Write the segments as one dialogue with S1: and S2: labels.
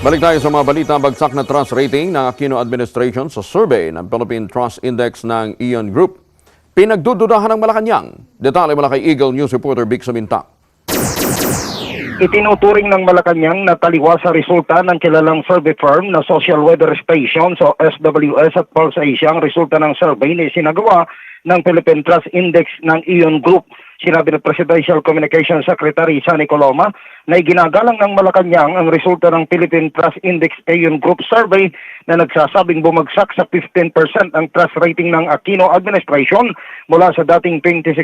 S1: Balik tayo sa mga balita. Bagsak na trust rating ng Aquino Administration sa survey ng Philippine Trust Index ng Ion Group. Pinagdududahan ng Malacanang. Detalye mula kay Eagle News reporter Vic Saminta.
S2: Itinuturing ng Malacanang na taliwas sa resulta ng kilalang survey firm na Social Weather Station o SWS at Pulse Asia ang resulta ng survey na isinagawa ng Philippine Trust Index ng Ion Group. Sinabi ng Presidential Communications Secretary Sunny Coloma na iginagalang ng Malacanang ang resulta ng Philippine Trust Index Ion Group Survey na nagsasabing bumagsak sa 15% ang trust rating ng Aquino Administration mula sa dating 26%.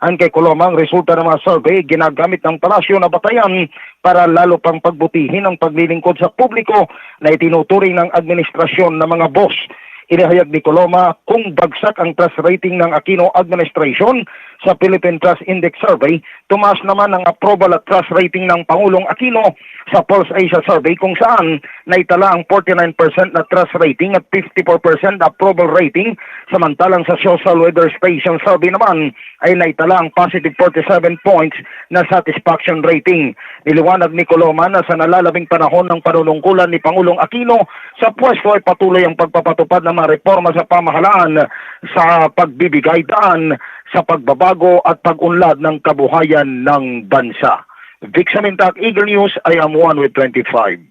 S2: Ayon kay Coloma, ang resulta ng mga survey ginagamit ng palasyo na batayan para lalo pang pagbutihin ang paglilingkod sa publiko na itinuturing ng administrasyon ng mga boss. Inihayag ni Coloma kung bagsak ang trust rating ng Aquino Administration sa Philippine Trust Index Survey, tumaas naman ang approval at trust rating ng Pangulong Aquino sa Pulse Asia Survey kung saan naitala ang 49% na trust rating at 54% approval rating, samantalang sa Social Weather Station Survey naman ay naitala ang positive 47 points na satisfaction rating. Niliwanag ni Coloma na sa nalalabing panahon ng panunungkulan ni Pangulong Aquino sa pwesto ay patuloy ang pagpapatupad ng mga reforma sa pamahalaan sa pagbibigay daan sa pagbabago at pag-unlad ng kabuhayan ng bansa. Vic Saminta, Eagle News, I am one with 25.